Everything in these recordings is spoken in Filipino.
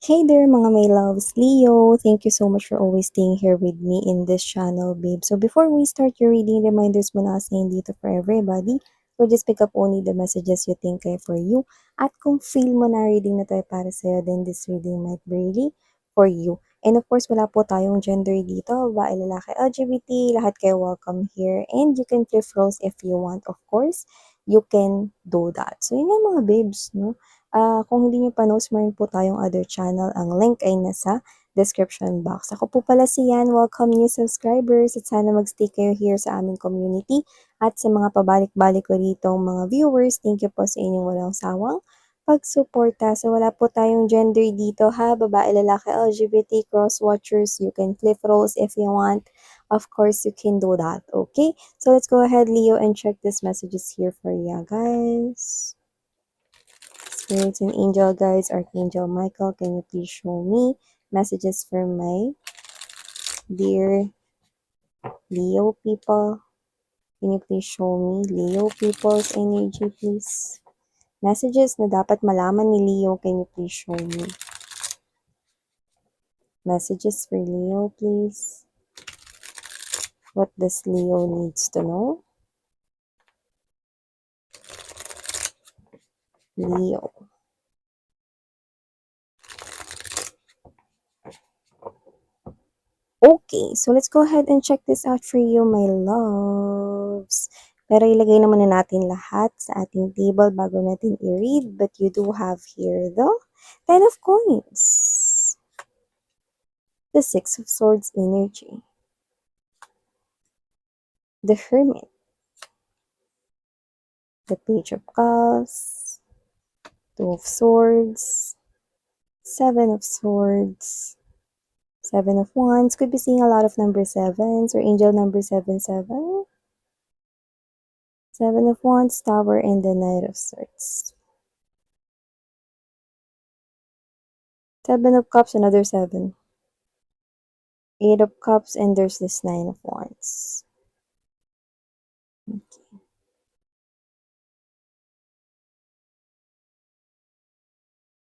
Hey there mga my loves, Leo. Thank you so much for always staying here with me in this channel, babe. So before we start your reading, reminders muna kasi dito for everybody. So just pick up only the messages you think are for you. At kung feel mo na reading na tayo para sa'yo, then this reading might be really for you. And of course, wala po tayong gender dito. Babae, lalaki, LGBT, lahat kayo welcome here. And you can flip roles if you want, of course. You can do that. So yun nga mga babes, no? Kung hindi niyo pa knows, meron po tayong other channel. Ang link ay nasa description box. Ako po pala si Yan. Welcome new subscribers at sana magstay kayo here sa aming community. At sa mga pabalik-balik ko rito mga viewers, thank you po sa inyong walang sawang pagsuporta. So wala po tayong gender dito ha. Babae, lalaki, LGBT, cross-watchers. You can flip roles if you want. Of course, you can do that. Okay? So let's go ahead, Leo, and check these messages here for you guys. Spirits and angel guides, Archangel Michael, can you please show me messages for my dear Leo people? Can you please show me Leo people's energy, please? Messages na dapat malaman ni Leo, can you please show me? Messages for Leo, please. What does Leo needs to know? Leo. Okay, so let's go ahead and check this out for you, my loves. Pero ilagay naman na natin lahat sa ating table bago natin i-read. But you do have here the 10 of coins. The 6 of swords energy. The hermit. The page of cups. 2 of swords. 7 of swords. 7 of wands. Could be seeing a lot of number 7s or angel number 77. 7 of wands, tower, and the knight of swords. 7 of cups, another 7. 8 of cups, and there's this 9 of wands. Okay.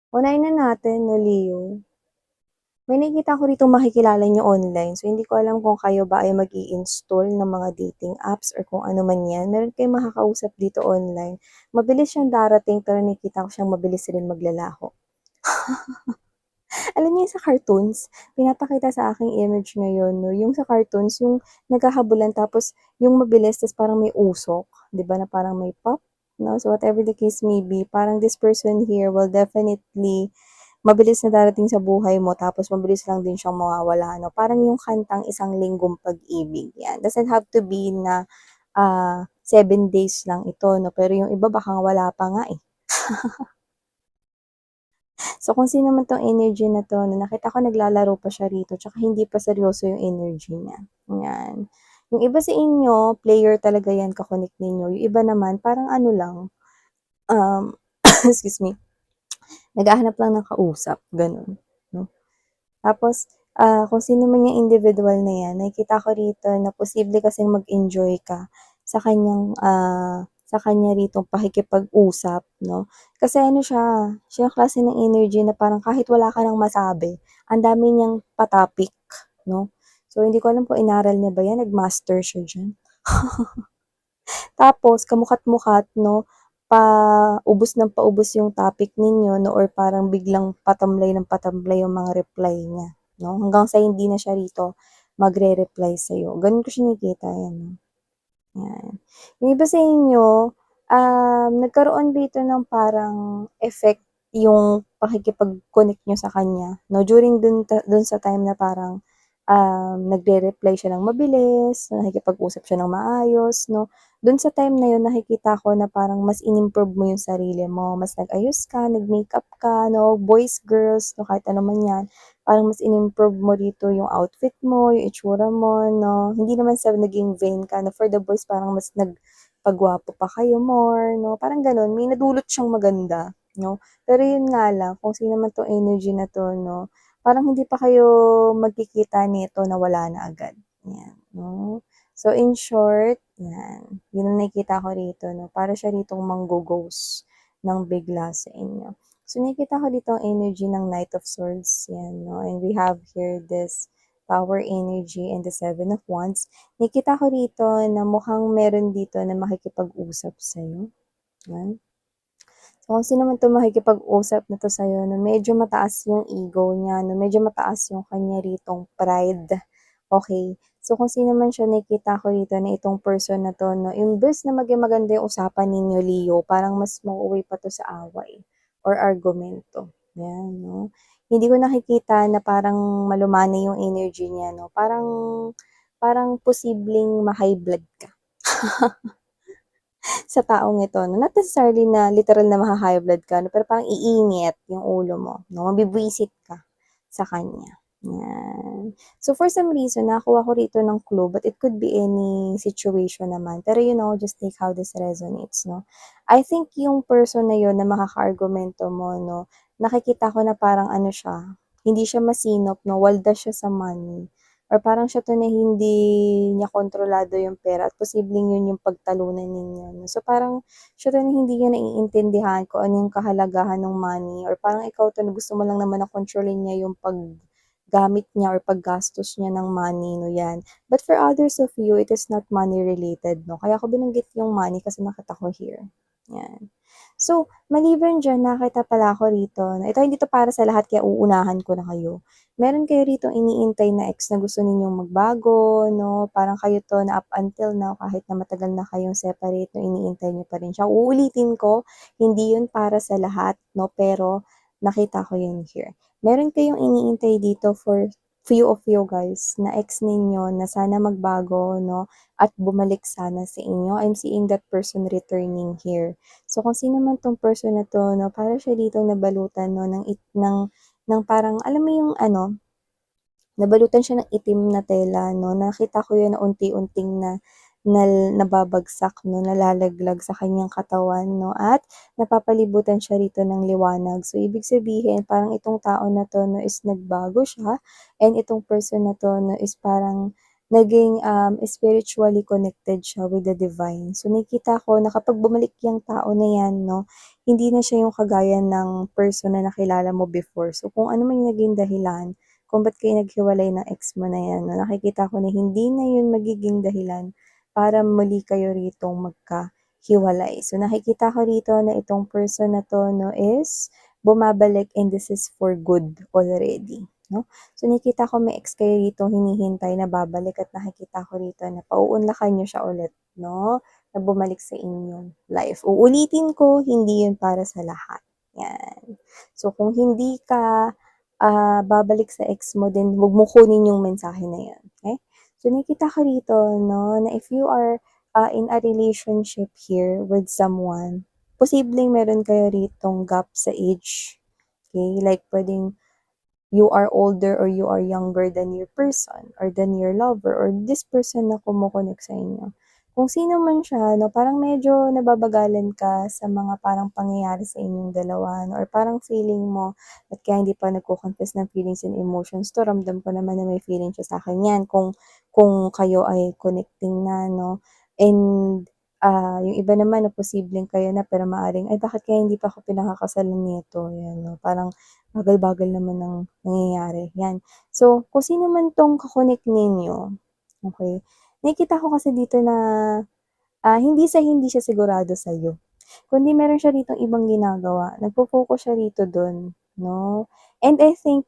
Unahin na natin, no, Leo. May nakikita ko rito makikilala nyo online. So, hindi ko alam kung kayo ba ay mag install ng mga dating apps or kung ano man yan. Meron kayong makakausap dito online. Mabilis siyang darating pero nakikita ko siyang mabilis rin maglalaho. Alam niyo yung sa cartoons, pinapakita sa aking image ngayon, no? Yung sa cartoons, yung naghahabulan tapos yung mabilis, tapos parang may usok, di ba, na parang may pop, no? So whatever the case may be, parang this person here will definitely mabilis na darating sa buhay mo, tapos mabilis lang din siyang mawawala, no? Parang yung kantang Isang Linggong Pag-ibig, yan. Doesn't have to be na 7 days lang ito, no? Pero yung iba baka wala pa nga eh. So, kung sino man tong energy na to, na nakita ko naglalaro pa siya rito, tsaka hindi pa seryoso yung energy niya. Yan. Yung iba sa inyo, player talaga yan, kakonek ninyo. Yung iba naman, parang ano lang, um, excuse me, naghahanap lang ng kausap, ganun. No? Tapos, kung sino man yung individual na yan, nakikita ko rito na posible kasing mag-enjoy ka sa kanyang, sa kanya rito pakikipag-usap, no? Kasi ano siya yung klase ng energy na parang kahit wala ka nang masabi, ang dami niyang patapik, no? So, hindi ko alam kung inaral niya ba yan, nag-master siya dyan. Tapos, kamukat-mukat, no? Paubos ng paubos yung topic ninyo, no? Or parang biglang patamlay ng patamlay yung mga reply niya, no? Hanggang sa hindi na siya rito magre-reply sa'yo. Ganun ko siya nakikita, yan, no? Yan. Yung iba sa inyo, nagkaroon dito ng parang effect yung pakikipag-connect nyo sa kanya, no? During dun sa time na parang nagre-reply siya ng mabilis, nakikipag-usap siya ng maayos, no? Dun sa time na yun, nakikita ko na parang mas in-improve mo yung sarili mo, mas nag-ayos ka, nag-makeup ka, no? Boys, girls, no? Kahit ano man yan, parang mas in-improve mo dito yung outfit mo, yung itsura mo, no? Hindi naman sa naging vain ka, no? For the boys, parang mas nagpagwapo pa kayo more, no? Parang ganun, may nadulot siyang maganda, no? Pero yun nga lang, kung sino man tong energy na to, no? Parang hindi pa kayo magkikita nito na wala na agad. Yan, no? So, in short, yan. Yun ang nakikita ko rito, no? Para siya ritong manggo-ghost ng bigla sa inyo. So, nakikita ko dito ang energy ng Knight of Swords, yan, no? And we have here this Power energy and the Seven of Wands. Nakikita ko dito na mukhang meron dito na makikipag-usap sa'yo. Yan. So, kung sino man 'to makikipag-usap na 'to sa'yo, no, medyo mataas yung ego niya, no, medyo mataas yung kanya ritong pride. Okay. So, kung sino man siya, nakikita ko dito na itong person na 'to, no, imbes na maging maganda yung usapan ninyo, Leo, parang mas mauuwi pa 'to sa away or argumento. Yan, no. Hindi ko nakikita na parang malumanay yung energy niya, no. Parang parang posibleng ma-high blood ka. Sa taong ito 'no, not necessarily na literal na maha-high blood ka 'no, pero parang iinit yung ulo mo 'no, mabibwisit ka sa kanya, yan. So, for some reason nakakuha ko rito ng clue, but it could be any situation naman, pero just take how this resonates 'no. I think yung person na yun na makakaargumento mo 'no, nakikita ko na parang ano siya, hindi siya masinop 'no, waldas siya sa money. Or parang siya 'to na hindi niya kontrolado yung pera at posibleng yun yung pagtalunan ninyo 'no. So, parang siya 'to na hindi niya naiintindihan kung ano yung kahalagahan ng money or parang ikaw 'to na gusto mo lang naman na kontrolin niya yung paggamit niya or paggastos niya ng money 'no, 'yan. But for others of you, it is not money related 'no. Kaya ko binanggit yung money kasi nakita ko here, 'yan. So, maliban diyan nakita pala ako rito na ito hindi 'to para sa lahat kaya uunahan ko na kayo. Meron kayo rito iniintay na ex na gusto ninyong magbago 'no, parang kayo 'to na up until now kahit na matagal na kayong separate 'no, iniintay niyo pa rin siya. Uulitin ko, hindi 'yun para sa lahat 'no, pero nakita ko 'yun here. Meron kayong iniintay dito for few of you guys na ex ninyo na sana magbago 'no, at bumalik sana sa inyo. I'm seeing that person returning here. So, kung sino man 'tong person na 'to 'no, para siya ditong nabalutan 'no ng parang alam mo yung ano, nabalutan siya ng itim na tela 'no, nakita ko yun na unti-unting nababagsak 'no, nalalaglag sa kanyang katawan 'no, at napapalibutan siya rito ng liwanag. So, ibig sabihin parang itong tao na 'to 'no is nagbago siya and itong person na 'to 'no is parang naging, spiritually connected siya with the divine. So, nakikita ko na kapag bumalik yang tao na yan 'no, hindi na siya yung kagaya ng person na nakilala mo before. So, kung ano man yung naging dahilan kung ba't kayo naghiwalay ng ex mo na 'yan 'no, nakikita ko na hindi na 'yun magiging dahilan para muli kayo ritong magkahiwalay. So, nakikita ko rito na itong person na 'to 'no is bumabalik and this is for good already 'no. So, nakikita ko may ex kayo rito hinihintay na babalik at nakikita ko rito na pauunlakan niyo siya ulit 'no, na bumalik sa inyong life. Uulitin ko, hindi 'yun para sa lahat, 'yan. So, kung hindi ka babalik sa ex mo din, huwag mo kunin yung mensahe na yun, okey? So, nakikita ko rito 'no, na if you are, in a relationship here with someone, posibleng meron kayo ritong gap sa age, okey? Like puwedeng you are older or you are younger than your person or than your lover or this person na kumo-connect sa inyo. Kung sino man siya 'no, parang medyo nababagalan ka sa mga parang pangyayari sa inyong dalawa 'no, or parang feeling mo at kaya hindi pa nagko-confess ng feelings and emotions 'to, ramdam ko naman na may feeling siya sa'kin 'yan kung kayo ay connecting na 'no. And, yung iba naman na posibleng kayo na pero maaaring, "Ay bakit kaya hindi pa ako pinakakasalan nito?" 'Yan 'no, parang bagal-bagal naman ng nangyayari, 'yan. So, kung sino man 'tong ka-connect ninyo, okey, nakikita ko kasi dito na, hindi siya sigurado sa'yo, kundi meron siya ritong ibang ginagawa, nagfo-focus siya rito dun 'no. And I think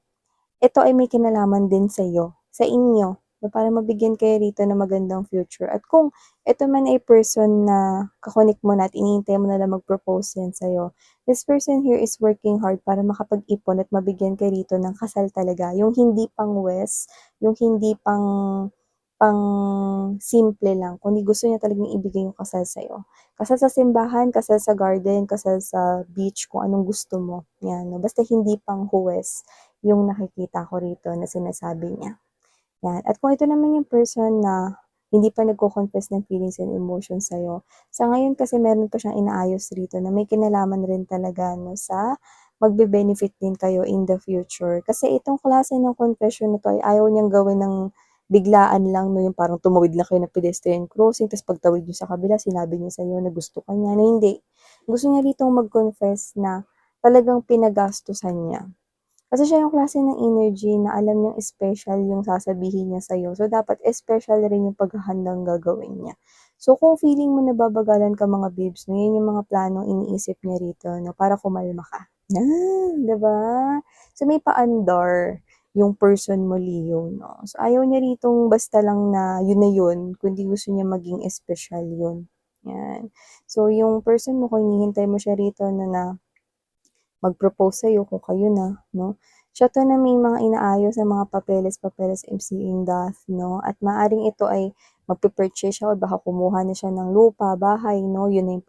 ito ay may kinalaman din sa'yo, sa inyo, na para mabigyan kayo rito ng magandang future at kung ito man ay person na ka-connect mo na at hinihintay mo na lang mag-propose yan sa'yo, this person here is working hard para makapag-ipon at mabigyan kayo rito ng kasal talaga, yung hindi pang-wes, yung hindi pang-simple lang, kundi gusto niya talagang ibigay yung kasal sa'yo. Kasal sa simbahan, kasal sa garden, kasal sa beach, kung anong gusto mo, 'yan 'no, basta hindi pang-huwes yung nakikita ko rito na sinasabi niya. 'Yan, at kung ito naman yung person na hindi pa nagko-confess ng feelings and emotions sa'yo, sa ngayon kasi meron pa siyang inaayos rito na may kinalaman rin talaga 'no sa magbe-benefit din kayo in the future. Kasi itong klase ng confession na 'to ay ayaw niyang gawin ng biglaan lang 'no, yung parang tumawid lang kayo ng pedestrian crossing ta's pagtawid niyo sa kabila sinabi niya sa'yo na gusto ka niya, na hindi. Gusto niya ritong mag-confess na talagang pinagastusan niya. Kasi siya yung klase ng energy na alam niyang special yung sasabihin niya sa'yo. So, dapat special rin yung paghahandang gagawin niya. So, kung feeling mo nababagalan ka mga babes 'no, yun yung mga planong iniisip niya rito 'no, para kumalma ka. Yan, 'di ba? So, may paandar yung person mo, Leo 'no. So, ayaw niya ritong basta lang na yun, kundi gusto niya maging espesyal yun, yan. So, yung person mo kung hinihintay mo siya rito na mag-propose sa'yo kung kayo na 'no. Siya 'to na may mga inaayos na mga papeles-papeles I'm seeing that 'no, at maaaring ito ay magpe-purchase siya or baka kumuha na siya ng lupa, bahay 'no, yun na yung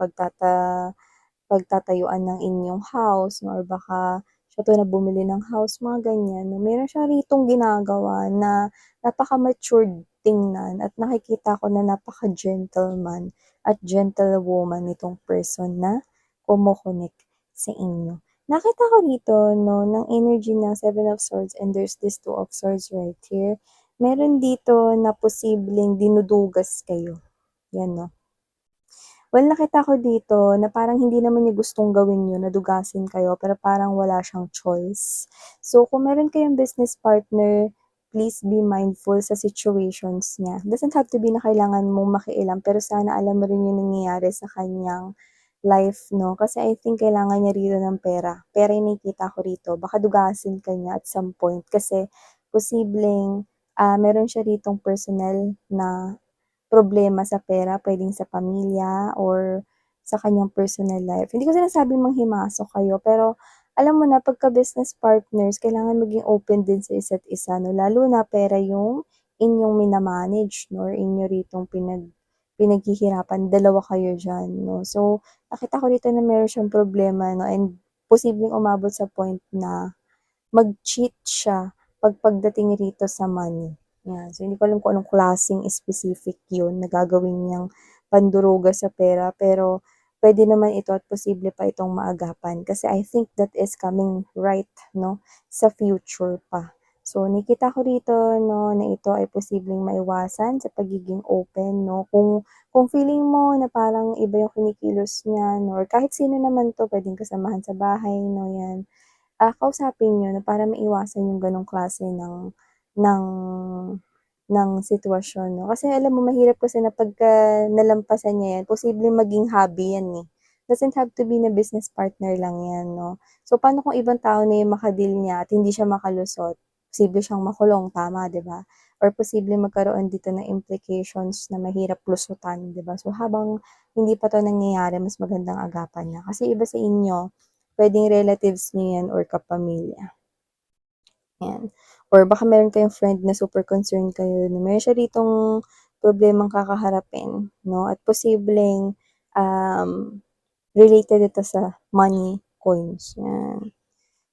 pagtatayuan ng inyong house 'no, or baka siya 'to na bumili ng house, mga ganyan 'no. Meron siya ritong ginagawa na napaka-matured tingnan at nakikita ko na napaka-gentleman at gentlewoman nitong person na kumo-connect sa inyo. Nakita ko dito 'no, ng energy ng Seven of Swords and there's this Two of Swords right here. Meron dito na posibleng dinudugas kayo, 'yan 'no. Well, nakita ko dito na parang hindi naman niya gustong gawin yun, na dugasin kayo, pero parang wala siyang choice. So, kung meron kayong business partner, please be mindful sa situations niya. Doesn't have to be na kailangan mong makialam, pero sana alam mo rin yung nangyayari sa kanyang life, no? Kasi I think kailangan niya rito ng pera. Pera yung nakikita ko rito. Baka dugasin ka niya at some point kasi posibleng meron siya ritong personal na problema sa pera, puwedeng sa pamilya or sa kanyang personal life. Hindi ko sinasabing manghimasok kayo, pero alam mo na pagka-business partners kailangan maging open din sa isa't isa 'no, lalo na pera yung inyong mina-manage 'no, or inyo ritong pinaghihirapan, dalawa kayo diyan 'no. So, nakita ko dito na meron siyang problema 'no, and posibleng umabot sa point na mag-cheat siya pagdating rito sa money, 'yan. So, hindi ko alam kung anong klaseng specific 'yun na gagawin niyang panduruga sa pera, pero puwede naman ito at posible pa itong maagapan kasi I think that is coming right 'no, sa future pa. So, nakikita ko rito 'no, na ito ay posibleng maiwasan sa pagiging open 'no, kung feeling mo na parang iba yung kinikilos niya 'no, or kahit sino naman 'to puwedeng kasamahan sa bahay 'no, 'yan kausapin niyo na para maiwasan yung gano'ng klase ng sitwasyon 'no. Kasi alam mo mahirap kasi na pagka nalampasan niya 'yan posibleng maging hobby 'yan, eh. Doesn't have to be na business partner lang 'yan 'no. So, paano kung ibang tao na yung maka-deal niya at hindi siya makalusot? Posible siyang makulong, tama, 'di ba? Or posibleng magkaroon dito ng implications na mahirap lusutan, 'di ba? So, habang hindi pa 'to nangyayari mas magandang agapan na. Kasi iba sa inyo, puwedeng relatives niyo 'yan or kapamilya, 'yan. Or baka meron kayong friend na super concerned kayo na meron siya ditong problemang kakaharapin 'no, at posibleng, um, related ito sa money, coins, 'yan.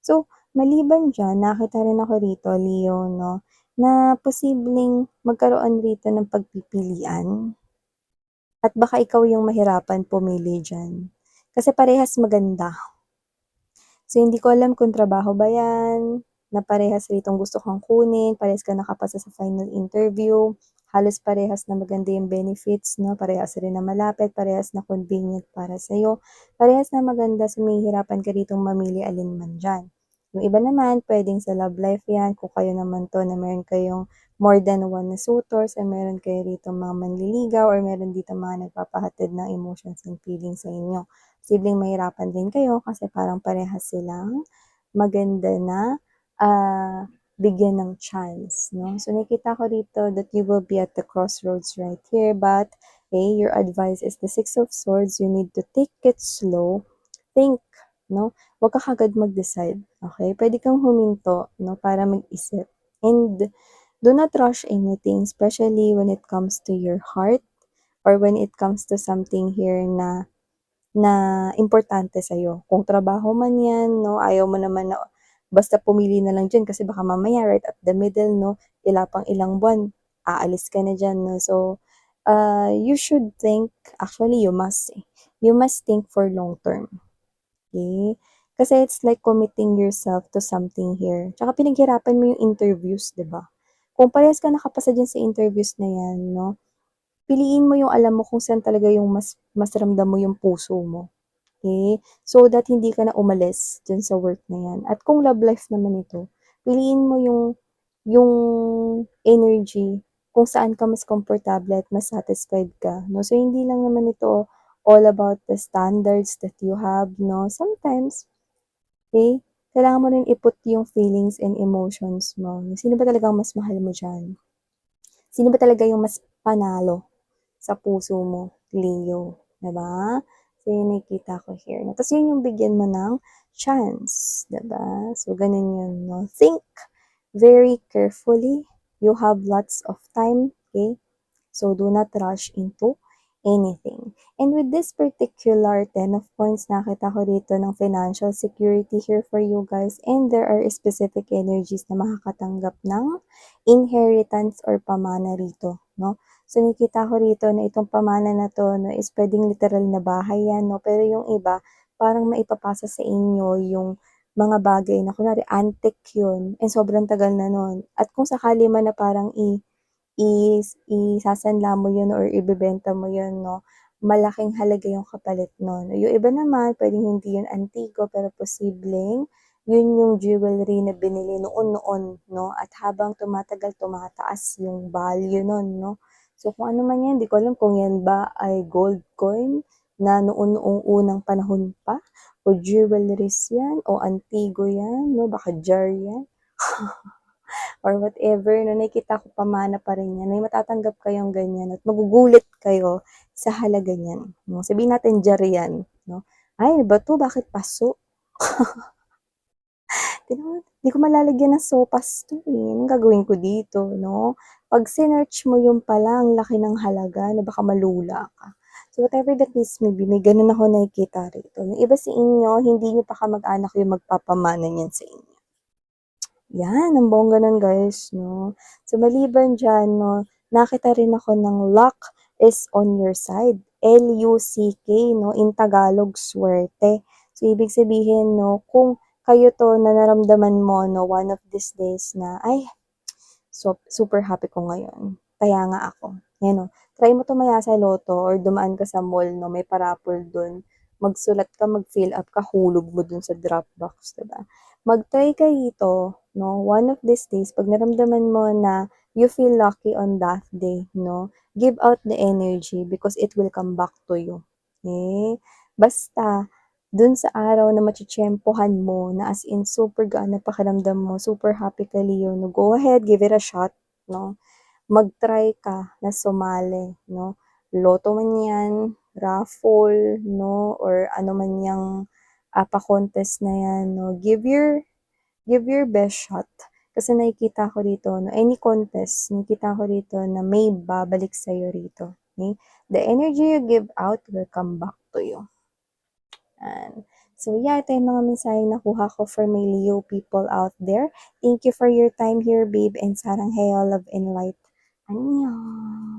So, maliban diyan nakita rin ako rito, Leo 'no, na posibleng magkaroon rito ng pagpipilian at baka ikaw yung mahirapan pumili diyan. Kasi parehas maganda. So, hindi ko alam kung trabaho ba 'yan, na parehas ritong gusto kang kunin, parehas ka nakapasa sa final interview, halos parehas na maganda yung benefits 'no, parehas rin na malapit, parehas na convenient para sa'yo, parehas na maganda, so mahihirapan ka ritong mamili alin man diyan. Yung iba naman puwedeng sa love life 'yan, kung kayo naman 'to na meron kayong more than one na suitors or meron kayo ritong mga manliligaw or meron ditong mga nagpapahatid ng emotions and feelings sa inyo. Posibleng mahirapan din kayo kasi parang parehas silang maganda na, bigyan ng chance 'no. So, nakita ko rito that you will be at the crossroads right here, but, okay, your advice is the Six of Swords, you need to take it slow, think 'no, huwag ka kaagad mag-decide, okey? Puwede kang huminto 'no, para mag-isip and do not rush anything, especially when it comes to your heart or when it comes to something here na na importante sa'yo. Kung trabaho man 'yan 'no, ayaw mo naman na basta pumili na lang diyan kasi baka mamaya right at the middle 'no, pang ilang buwan aalis ka na diyan 'no. So, you should think, actually you must, you must think for long term, okey? Kasi it's like committing yourself to something here. Tsaka pinaghirapan mo yung interviews, 'di ba? Kung parehas ka nakapasa diyan sa interviews na 'yan 'no, piliin mo yung alam mo kung saan talaga yung mas mas ramdam mo yung puso mo. Okay? So that hindi ka na umalis dun sa work na yan. At kung love life naman ito, piliin mo yung energy kung saan ka mas komportable at mas satisfied ka, no? So, hindi lang naman ito all about the standards that you have, no? Sometimes, okay, kailangan mo rin i-put yung feelings and emotions mo. Sino ba talagang mas mahal mo dyan? Sino ba talaga yung mas panalo sa puso mo, Leo? Diba? So, yun nakikita ko here. No? Tapos yun yung bigyan mo ng chance. Diba? So, ganun yun. No? Think very carefully. You have lots of time. Okay? So do not rush into anything. And with this particular 10 of points, nakita ko dito ng financial security here for you guys. And there are specific energies na makakatanggap ng inheritance or pamana rito. No? So nakita ko rito na itong pamana na to no, is pwedeng literal na bahay yan. No? Pero yung iba, parang maipapasa sa inyo yung mga bagay na kunwari antique yun and sobrang tagal na nun. At kung sakali man na parang isasanla mo yun or ibebenta mo yun 'no, malaking halaga yung kapalit nun. Yung iba naman puwedeng hindi yun antigo pero posibleng yun yung jewelry na binili noon-noon 'no, at habang tumatagal tumataas yung value nun 'no. So kung ano man yan, 'di ko alam kung yan ba ay gold coin na noong unang panahon pa o jewelries yan o antigo yan 'no, baka jar yan. Or whatever na nakikita ko pamana pa rin yan, may matatanggap kayong ganyan at magugulat kayo sa halaga niyan, 'no. Sabihin natin diyan yan, 'no. "Ay, ano ba 'to, bakit paso? Tignan mo, 'di ko malalagyan ng sopas 'to, eh, anong gagawin ko dito?" 'no. 'Pag sinearch mo yun pala ang laki ng halaga na baka malula ka. So whatever the case may be, may ganun ako nakikita rito. Yung iba sa inyo, hindi niyo pa kamag-anak yung magpapamana niyan sa inyo. Yan, ang bongga nun guys, 'no. So maliban diyan 'no, nakita rin ako ng luck is on your side, L-U-C-K 'no, in Tagalog, swerte. So ibig sabihin 'no, kung kayo 'to na naramdaman mo 'no, one of these days na, "Ay, so super happy ko ngayon, kaya nga ako." Yan 'no, try mo tumaya sa lotto or dumaan ka sa mall 'no, may parapol dun, magsulat ka, mag-fill up ka, hulog mo dun sa drop box, 'di ba? Mag-try ka rito 'no, one of these days 'pag naramdaman mo na you feel lucky on that day 'no, give out the energy because it will come back to you, okey? Basta dun sa araw na matitiyempohan mo na as in super gaan na pakiramdam mo, super happy ka Leo 'no, go ahead, give it a shot 'no. Mag-try ka na sumali 'no, lotto man 'yan, raffle 'no, or ano man yang, pa-contest na 'yan 'no, give your best shot. Kasi nakikita ko dito 'no, any contest, nakikita ko rito na may babalik sa'yo rito, okey. The energy you give out will come back to you. Yan. So yeah, ito yung mga mensaheng nakuha ko for my Leo people out there. Thank you for your time here, babe, and sarang heyo, love and light. Annyeong!